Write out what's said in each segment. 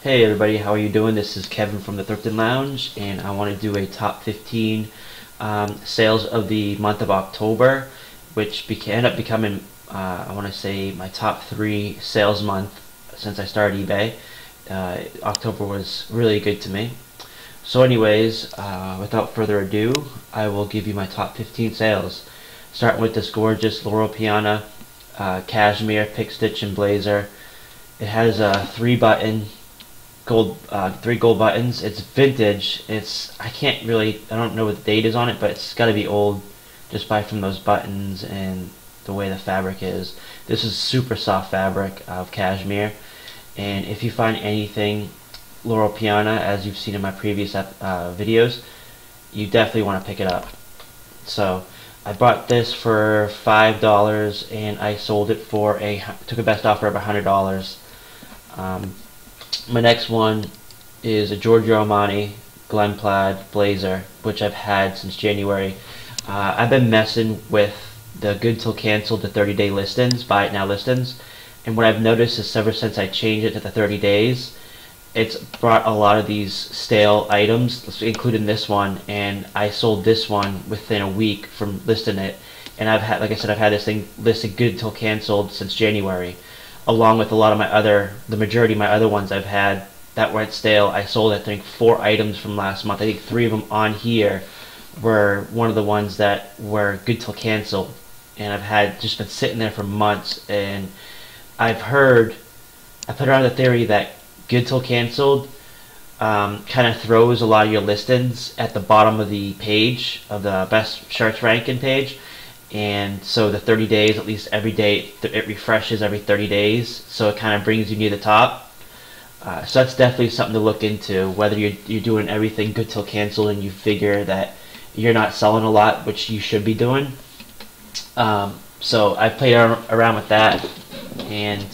Hey everybody, how are you doing? This is Kevin from the Thrifting Lounge, and I want to do a top 15 sales of the month of October, which ended up becoming, I want to say, my top 3 sales month since I started eBay. October was really good to me. So anyways, without further ado, I will give you my top 15 sales. Starting with this gorgeous Loro Piana Cashmere Pick Stitch and Blazer. It has a 3-button gold, 3 gold buttons. It's vintage. I don't know what the date is on it, but it's got to be old just by from those buttons and the way the fabric is. This is super soft fabric of cashmere, and if you find anything Loro Piana, as you've seen in my previous videos, you definitely want to pick it up. So I bought this for $5 and I sold it for took a best offer of $100. My next one is a Giorgio Armani Glen Plaid Blazer, which I've had since January. I've been messing with the good till canceled, the 30-day listings, buy it now listings, and what I've noticed is ever since I changed it to the 30 days, it's brought a lot of these stale items, including this one, and I sold this one within a week from listing it. And I've had, like I said, I've had this thing listed good till canceled since January, along with a lot of the majority of my other ones I've had that went stale. I sold, I think, 4 items from last month. I think 3 of them on here were one of the ones that were good till canceled, and I've just been sitting there for months. And I put around the theory that good till canceled kind of throws a lot of your listings at the bottom of the page, of the best shirts ranking page. And so the 30 days, at least every day, it refreshes every 30 days, so it kind of brings you near the top. So that's definitely something to look into, whether you're doing everything good till canceled and you figure that you're not selling a lot, which you should be doing. So I played around with that, and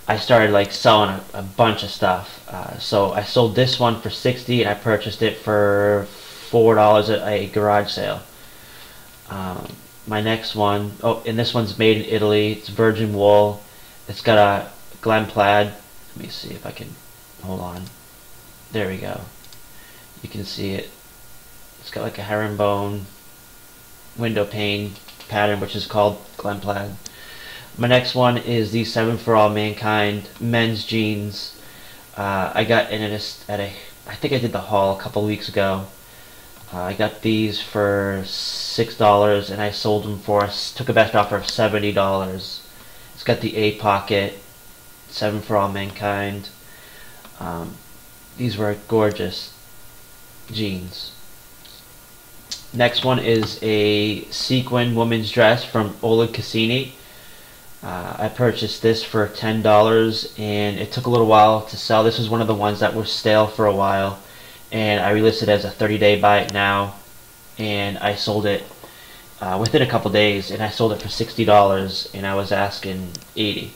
I started like selling a bunch of stuff. So I sold this one for $60 and I purchased it for $4 at a garage sale. My next one, and this one's made in Italy. It's virgin wool. It's got a Glen plaid. Let me see if I can, hold on. There we go. You can see it. It's got like a herringbone window pane pattern, which is called Glen plaid. My next one is the 7 for All Mankind men's jeans. I got in I think I did the haul a couple weeks ago. I got these for $6 and I sold them took a best offer of $70. It's got the A pocket, 7 for All Mankind. These were gorgeous jeans. Next one is a sequin woman's dress from Oleg Cassini. I purchased this for $10 and it took a little while to sell. This was one of the ones that were stale for a while, and I relisted it as a 30-day buy it now, and I sold it within a couple days, and I sold it for $60 and I was asking $80.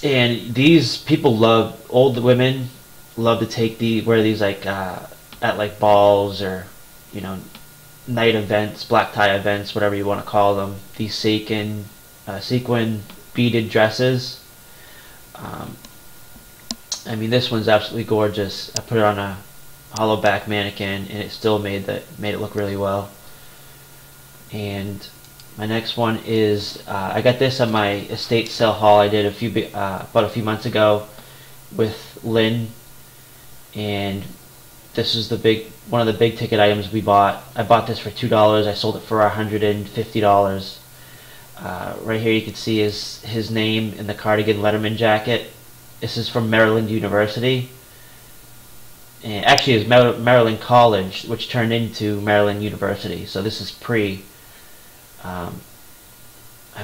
And these people old women love to wear these like at like balls or night events, black tie events, whatever you want to call them. These sequin beaded dresses. I mean, this one's absolutely gorgeous. I put it on a hollow back mannequin, and it still made it look really well. And my next one is I got this on my estate sale haul I did about a few months ago with Lynn, and this is one of the big ticket items we bought. I bought this for $2. I sold it for $150. Right here you can see his name in the Cardigan Letterman Jacket. This is from Maryland University. And actually it's Maryland College, which turned into Maryland University. So this is I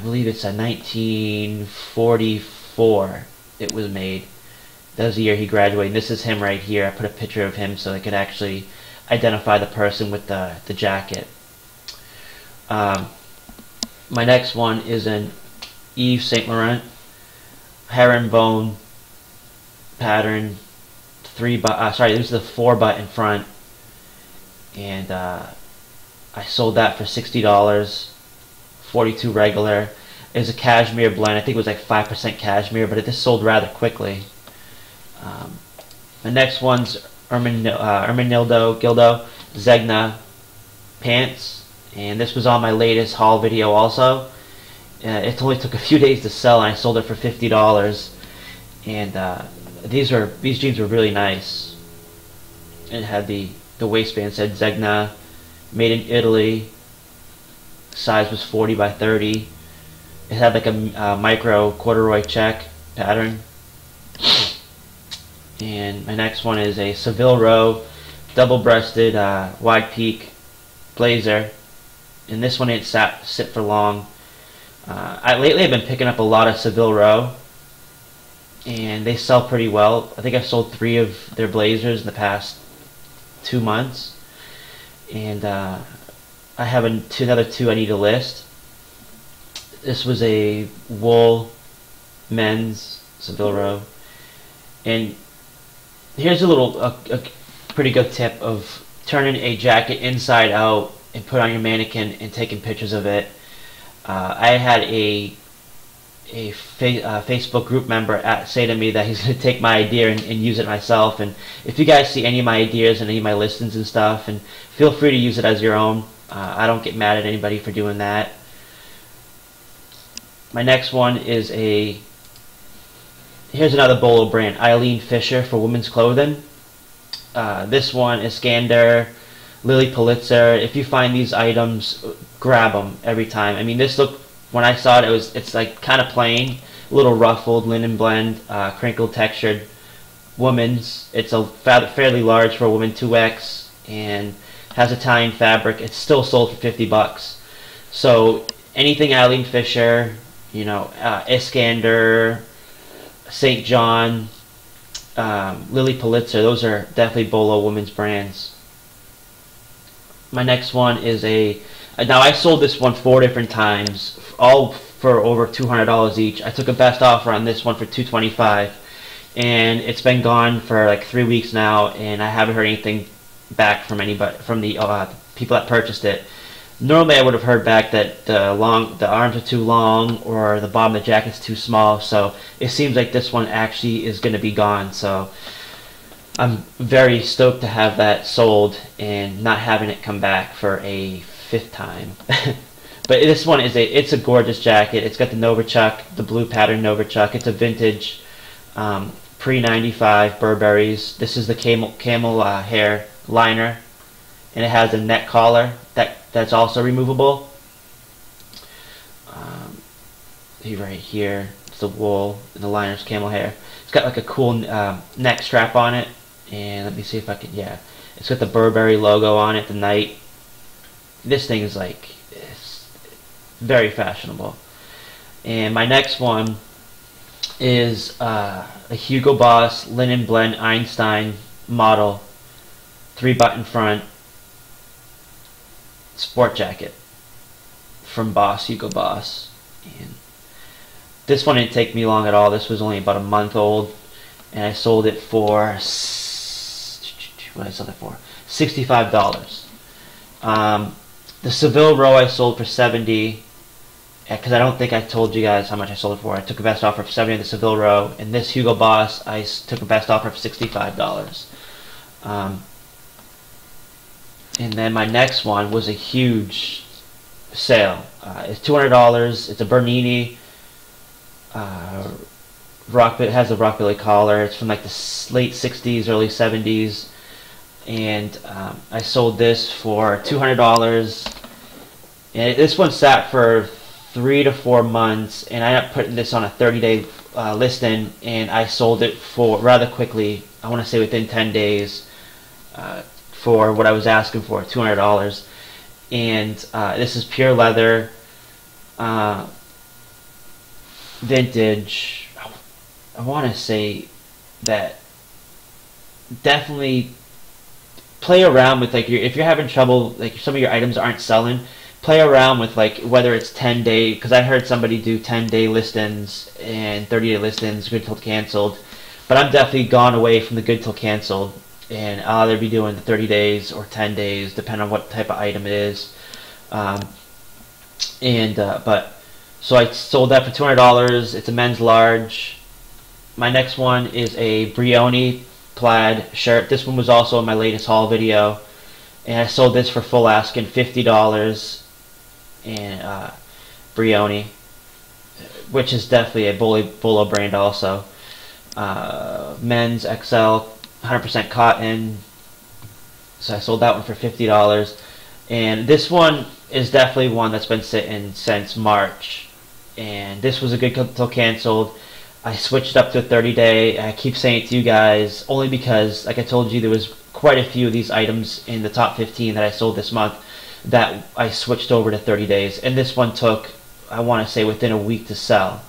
believe it's a 1944 it was made. That was the year he graduated. And this is him right here. I put a picture of him so I could actually identify the person with the jacket. My next one is an Yves Saint Laurent herringbone pattern. This is the 4-button front, and I sold that for $60. 42 regular. It was a cashmere blend. I think it was like 5% cashmere, but it just sold rather quickly. The next one's Gildo Zegna pants, and this was on my latest haul video also. It only took a few days to sell, and I sold it for $50. And these jeans were really nice. It had the waistband said Zegna, made in Italy. Size was 40 by 30. It had like a micro corduroy check pattern. And my next one is a Savile Row double-breasted wide peak blazer. And this one didn't sit for long. Lately I've been picking up a lot of Savile Row, and they sell pretty well. I think I've sold 3 of their blazers in the past 2 months, and I have another 2 I need to list. This was a wool men's Savile Row, and here's a pretty good tip of turning a jacket inside out and put on your mannequin and taking pictures of it. I had a Facebook group member say to me that he's going to take my idea and use it myself. And if you guys see any of my ideas and any of my listings and stuff, and feel free to use it as your own. I don't get mad at anybody for doing that. My next one is here's another Bolo brand, Eileen Fisher, for women's clothing. This one is Iskander, Lilly Pulitzer. If you find these items, grab them every time. I mean, this look, when I saw it, it's like kind of plain, a little ruffled linen blend, crinkled textured women's. It's a fairly large for a woman, 2X, and has Italian fabric. It's still sold for $50. So anything Eileen Fisher, you know, Iskander, St. John, Lilly Pulitzer, those are definitely Bolo women's brands. My next one is now I sold this one 4 different times, all for over $200 each. I took a best offer on this one for $225, and it's been gone for like 3 weeks now, and I haven't heard anything back from anybody, from the people that purchased it. Normally I would have heard back that the arms are too long or the bottom of the jacket's too small, so it seems like this one actually is going to be gone. So I'm very stoked to have that sold and not having it come back for a 5th time. But this one it's a gorgeous jacket. It's got the Novichok, the blue pattern Novichok. It's a vintage pre-95 Burberry's. This is the camel hair liner, and it has a neck collar that's also removable. Right here, it's the wool, and the liner's camel hair. It's got like a cool neck strap on it, and let me see if I can, yeah. It's got the Burberry logo on it, the knight. This thing is like, it's very fashionable. And my next one is a Hugo Boss Linen Blend Einstein model, 3-button front sport jacket from Hugo Boss. And this one didn't take me long at all. This was only about a month old, and I sold it for, what did I sell it for? $65. The Savile Row I sold for $70, because I don't think I told you guys how much I sold it for. I took a best offer of $70 on the Savile Row, and this Hugo Boss I took a best offer of $65. And then my next one was a huge sale. It's $200. It's a Bernini Rock Pit. It has a rockabilly collar. It's from like the late 60s, early 70s. And I sold this for $200. And this one sat for 3 to 4 months, and I ended up putting this on a 30-day listing, and I sold it for rather quickly. I want to say within 10 days. For what I was asking for, $200. And this is pure leather, vintage. I want to say that definitely play around with, like, if you're having trouble, like some of your items aren't selling, play around with like whether it's 10-day, because I heard somebody do 10-day listings and 30-day listings, good till canceled. But I'm definitely gone away from the good till canceled, and I'll either be doing the 30 days or 10 days, depending on what type of item it is. But so I sold that for $200. It's a men's large, my next one is a Brioni plaid shirt. This one was also in my latest haul video, and I sold this for full asking $50. And Brioni, which is definitely a Bolo brand also. Men's XL, 100% cotton. So I sold that one for $50. And this one is definitely one that's been sitting since March. And this was a good till canceled. I switched up to a 30-day. I keep saying it to you guys only because, like I told you, there was quite a few of these items in the top 15 that I sold this month that I switched over to 30 days. And this one took, I want to say, within a week to sell.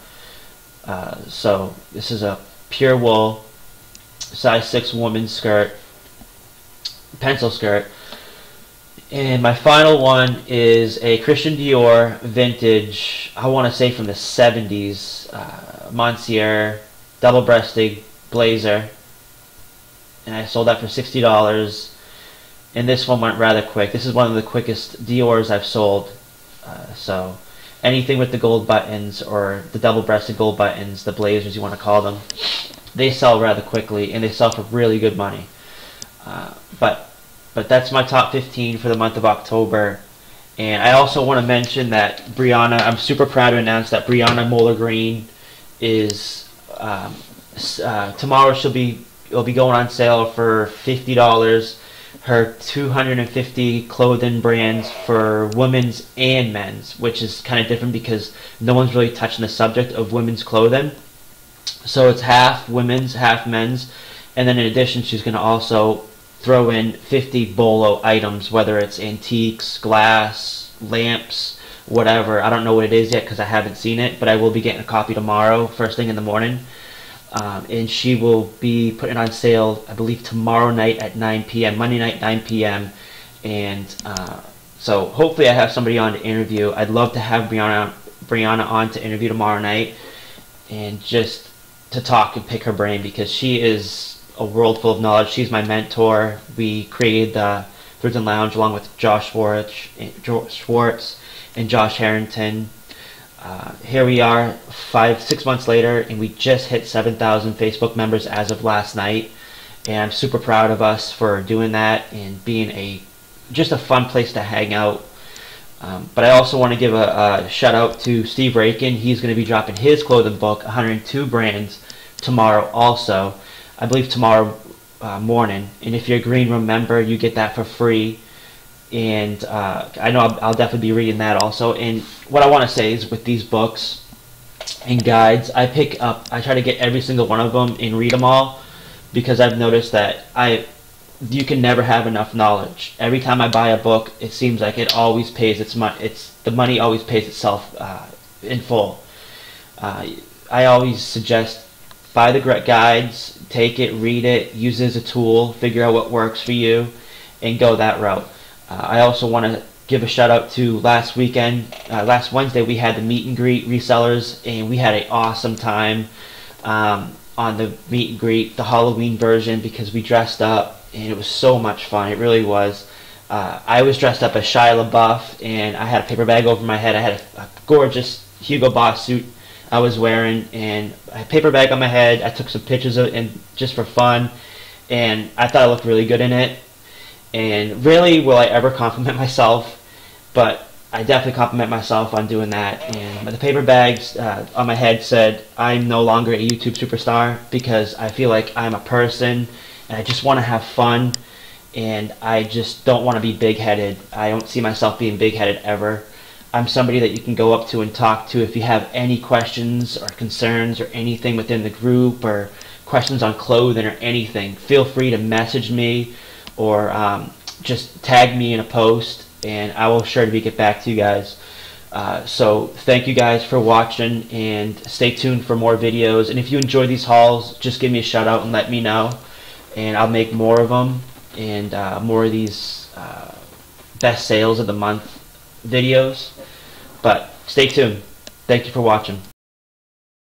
So this is a pure wool, size 6 women's skirt, pencil skirt. And my final one is a Christian Dior Vintage, I want to say from the 70s, Monstrous double-breasted blazer. And I sold that for $60. And this one went rather quick. This is one of the quickest Dior's I've sold. So anything with the gold buttons or the double-breasted gold buttons, the blazers you want to call them, they sell rather quickly and they sell for really good money. But that's my top 15 for the month of October. And I also want to mention that Brianna, I'm super proud to announce that Brianna Moeller Green is, tomorrow it'll be going on sale for $50. Her 250 clothing brands for women's and men's, which is kind of different because no one's really touching the subject of women's clothing. So it's half women's, half men's. And then in addition, she's going to also throw in 50 Bolo items, whether it's antiques, glass, lamps, whatever. I don't know what it is yet because I haven't seen it, but I will be getting a copy tomorrow, first thing in the morning. And she will be putting on sale, I believe, tomorrow night at 9 p.m., Monday night, 9 p.m. And so hopefully I have somebody on to interview. I'd love to have Brianna on to interview tomorrow night and just to talk and pick her brain because she is a world full of knowledge. She's my mentor. We created the Thrifting Lounge along with Josh Schwartz and Josh Harrington. Here we are 5-6 months later, and we just hit 7,000 Facebook members as of last night, and I'm super proud of us for doing that and being just a fun place to hang out. But I also want to give a shout out to Steve Rakin. He's going to be dropping his clothing book, 102 brands, tomorrow also. I believe tomorrow morning. And if you're a Green Room member, you get that for free. And I know I'll definitely be reading that also. And what I want to say is with these books and guides, I try to get every single one of them and read them all because I've noticed that you can never have enough knowledge. Every time I buy a book, it seems like it always pays the money always pays itself in full. I always suggest buy the guides, take it, read it, use it as a tool, figure out what works for you, and go that route. I also want to give a shout out to last Wednesday we had the meet and greet resellers, and we had an awesome time on the meet and greet, the Halloween version, because we dressed up and it was so much fun. It really was. I was dressed up as Shia LaBeouf, and I had a paper bag over my head. I had a gorgeous Hugo Boss suit I was wearing, and I had a paper bag on my head. I took some pictures of it and just for fun, and I thought I looked really good in it. And really, will I ever compliment myself? But I definitely compliment myself on doing that. And the paper bags on my head said, "I'm no longer a YouTube superstar," because I feel like I'm a person and I just want to have fun, and I just don't want to be big-headed. I don't see myself being big-headed ever. I'm somebody that you can go up to and talk to if you have any questions or concerns or anything within the group or questions on clothing or anything. Feel free to message me or just tag me in a post, and I will sure to get back to you guys. So thank you guys for watching, and stay tuned for more videos. And if you enjoy these hauls, just give me a shout out and let me know, and I'll make more of them and more of these best sales of the month videos. But stay tuned. Thank you for watching.